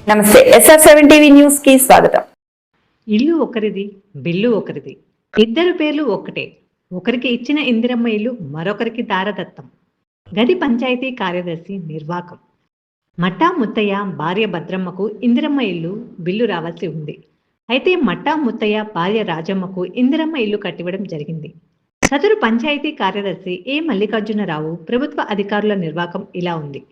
నమస్తే SR7 TV news కి స్వాగతం. ఇల్లు ఒకరిది, బిల్లు ఒకరిది, ఇద్దరు పేర్లు ఒక్కటే. ఒకరికి ఇచ్చిన ఇందిరమ్మ ఇల్లు మరొకరికి దారదత్తం. గది పంచాయతీ కార్యదర్శి నిర్వాకం. మట్టా ముత్తయ్య భార్య భద్రమ్మకు ఇందిరమ్మ ఇల్లు బిల్లు రావాల్సి ఉంది. అయితే మట్టా ముత్తయ్య భార్య రాజమ్మకు ఇందిరమ్మ ఇల్లు కట్టివ్వడం జరిగింది. సదరు పంచాయతీ కార్యదర్శి ఏ మల్లికార్జునరావు ప్రభుత్వ అధికారుల నిర్వాకం ఇలా ఉంది.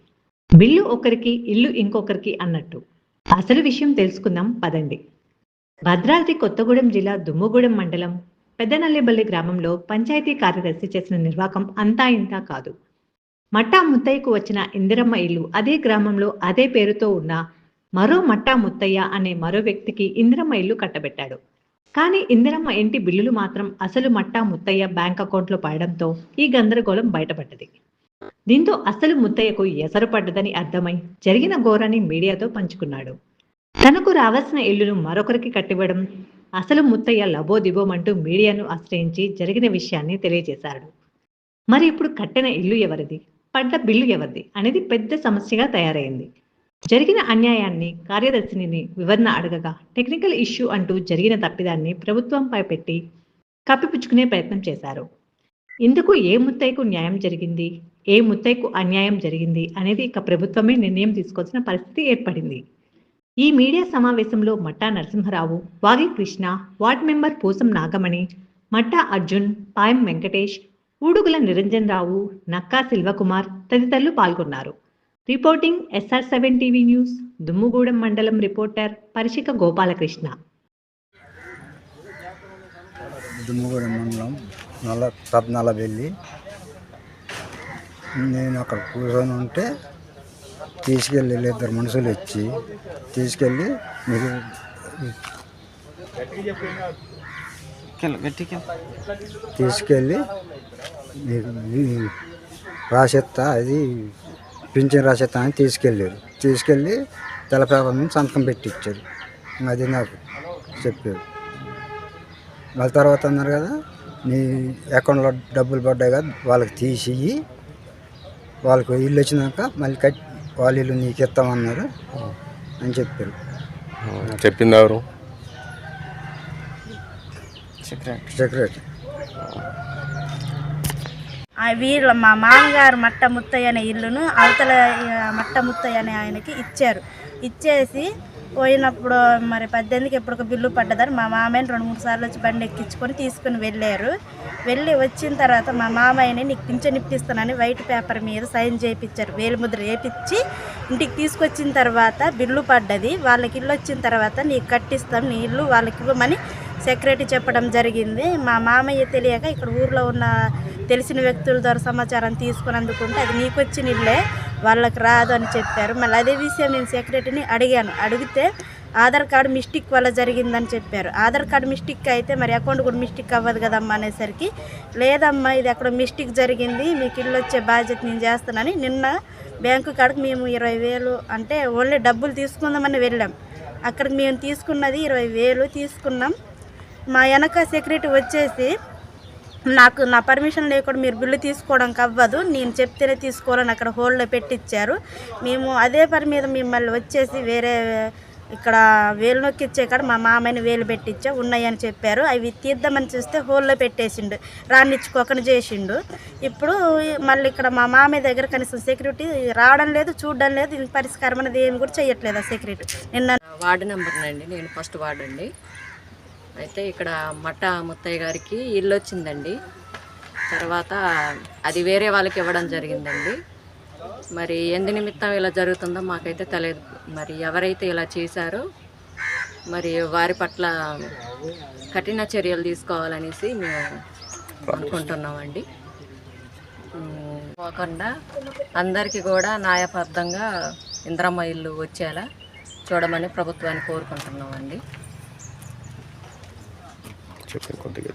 బిల్లు ఒకరికి, ఇల్లు ఇంకొకరికి అన్నట్టు. అసలు విషయం తెలుసుకుందాం పదండి. భద్రాద్రి కొత్తగూడెం జిల్లా దుమ్ముగూడెం మండలం పెద్దనల్లిబల్లి గ్రామంలో పంచాయతీ కార్యదర్శి చేసిన నిర్వాకం అంతా ఇంతా కాదు. మట్టా ముత్తయ్యకు వచ్చిన ఇందిరమ్మ ఇల్లు అదే గ్రామంలో అదే పేరుతో ఉన్న మరో మట్టా ముత్తయ్య అనే మరో వ్యక్తికి ఇందిరమ్మ ఇల్లు కట్టబెట్టాడు. కానీ ఇందిరమ్మ ఇంటి బిల్లులు మాత్రం అసలు మట్టా ముత్తయ్య బ్యాంక్ అకౌంట్లో పడడంతో ఈ గందరగోళం బయటపడ్డది. దీంతో అసలు ముత్తయ్యకు ఎసరు పడ్డదని అర్థమై జరిగిన ఘోరాన్ని మీడియాతో పంచుకున్నాడు. తనకు రావాల్సిన ఇల్లును మరొకరికి కట్టివ్వడం, అసలు ముత్తయ్య లబోదిబోమంటూ మీడియాను ఆశ్రయించి జరిగిన విషయాన్ని తెలియజేశాడు. మరి ఇప్పుడు కట్టిన ఇల్లు ఎవరిది, పడ్డ బిల్లు ఎవరిది అనేది పెద్ద సమస్యగా తయారైంది. జరిగిన అన్యాయాన్ని కార్యదర్శిని వివరణ అడగగా టెక్నికల్ ఇష్యూ అంటూ జరిగిన తప్పిదాన్ని ప్రభుత్వంపై పెట్టి కప్పిపుచ్చుకునే ప్రయత్నం చేశారు. ఇందుకు ఏ ముత్తయ్యకు న్యాయం జరిగింది, ఏ ముత్తయ్యకు అన్యాయం జరిగింది అనేది ఇక ప్రభుత్వమే నిర్ణయం తీసుకోవాల్సిన పరిస్థితి ఏర్పడింది. ఈ మీడియా సమావేశంలో మట్టా నరసింహరావు, వాగి కృష్ణ, వార్డ్ మెంబర్ పూసం నాగమణి, మట్టా అర్జున్, పాయం వెంకటేష్, ఊడుగుల నిరంజన్ రావు, నక్కా శిల్వకుమార్ తదితరులు పాల్గొన్నారు. Reporting SR7 TV news, Dummugudem మండలం. రిపోర్టర్ పరిషిక గోపాలకృష్ణ. దుమ్ముగూడెం మండలం పెద్దనల్లిబల్లి. నేను అక్కడ కూర్చొని ఉంటే తీసుకెళ్ళి ఇద్దరు మనుషులు వచ్చి తీసుకెళ్ళి మీరు తీసుకెళ్ళి రాసేస్తా, అది పింఛన్ రాసేస్తా అని తీసుకెళ్ళి తెల్ల పేపర్ మీద సంతకం పెట్టించారు. అది నాకు చెప్పారు. వాళ్ళ తర్వాత అన్నారు కదా, నీ అకౌంట్లో డబ్బులు పడ్డాయి కదా, వాళ్ళకి తీసి వాళ్ళకు ఇల్లు వచ్చినాక మళ్ళీ వాళ్ళ ఇల్లు నీకు ఇస్తామన్నారు అని చెప్పారు. చెప్పింది ఎవరు? సెక్రటరీ. వీళ్ళ మా మామగారు మట్ట ముత్తయ్య అనే ఇల్లును అవతల మట్ట ముత్తయ్య అనే ఆయనకి ఇచ్చేసి పోయినప్పుడు మరి 18కి ఎప్పటికో బిల్లు పడ్డదని మా మామయ్యని 2-3 సార్లు వచ్చి బండి ఎక్కించుకొని తీసుకుని వెళ్ళి వచ్చిన తర్వాత మా మామయ్యని నీకు పింఛన్ ఇప్పిస్తానని వైట్ పేపర్ మీద సైన్ చేయించారు. వేలిముద్ర వేయించి ఇంటికి తీసుకొచ్చిన తర్వాత బిల్లు పడ్డది. వాళ్ళకి ఇల్లు వచ్చిన తర్వాత నీకు కట్టిస్తాం, నీ ఇల్లు వాళ్ళకి ఇవ్వమని సెక్రటరీ చెప్పడం జరిగింది. మా మామయ్య తెలియక ఇక్కడ ఊర్లో ఉన్న తెలిసిన వ్యక్తుల ద్వారా సమాచారం తీసుకుని అందుకుంటే అది నీకు వచ్చిన ఇల్లే, వాళ్ళకి రాదు అని చెప్పారు. మళ్ళీ అదే విషయం నేను సెక్రటరీని అడిగితే ఆధార్ కార్డు మిస్టేక్ వల్ల జరిగిందని చెప్పారు. ఆధార్ కార్డు మిస్టేక్ అయితే మరి అకౌంట్ కూడా మిస్టేక్ అవ్వదు కదమ్మా అనేసరికి, లేదమ్మా ఇది అక్కడ మిస్టేక్ జరిగింది, మీకు ఇల్లు వచ్చే బాధ్యత నేను చేస్తానని నిన్న బ్యాంకు కాడికి మేము 20,000 అంటే ఓన్లీ డబ్బులు తీసుకుందామని వెళ్ళాం. అక్కడికి మేము తీసుకున్నది 20,000 తీసుకున్నాం. మా వెనక సెక్రటరీ వచ్చేసి నా పర్మిషన్ లేకుండా మీరు బిల్లు తీసుకోవడానికి అవ్వదు, నేను చెప్తేనే తీసుకోవాలని అక్కడ హోల్డ్లో పెట్టించారు. మేము అదే పని మీద మిమ్మల్ని వచ్చేసి వేరే ఇక్కడ వేలు నొక్కిచ్చే కాడ మా మామయ్యని వేలు పెట్టించా ఉన్నాయని చెప్పారు. అవి తీద్దామని చూస్తే హోల్లో పెట్టేసిండు, రానిచ్చుకోకని చేసిండు. ఇప్పుడు మళ్ళీ ఇక్కడ మా మామయ్య దగ్గర కనీసం సెక్యూరిటీ రావడం లేదు, చూడడం లేదు, ఇది పరిష్కారం అనేది ఏమి కూడా చేయట్లేదు ఆ సెక్యూరిటీ. నిన్న వార్డు నెంబర్ అండి, నేను ఫస్ట్ వార్డు అండి. అయితే ఇక్కడ మట్టా ముత్తయ్య గారికి ఇల్లు వచ్చిందండి. తర్వాత అది వేరే వాళ్ళకి ఇవ్వడం జరిగిందండి. మరి ఎందు నిమిత్తం ఇలా జరుగుతుందో మాకైతే తెలియదు. మరి ఎవరైతే ఇలా చేశారో మరి వారి పట్ల కఠిన చర్యలు తీసుకోవాలనేసి మేము అనుకుంటున్నామండి. పోకుండా అందరికీ కూడా న్యాయబద్ధంగా ఇందిరమ్మ ఇల్లు వచ్చేలా చూడమని ప్రభుత్వాన్ని కోరుకుంటున్నామండి. చెప్పండి కొద్దిగా.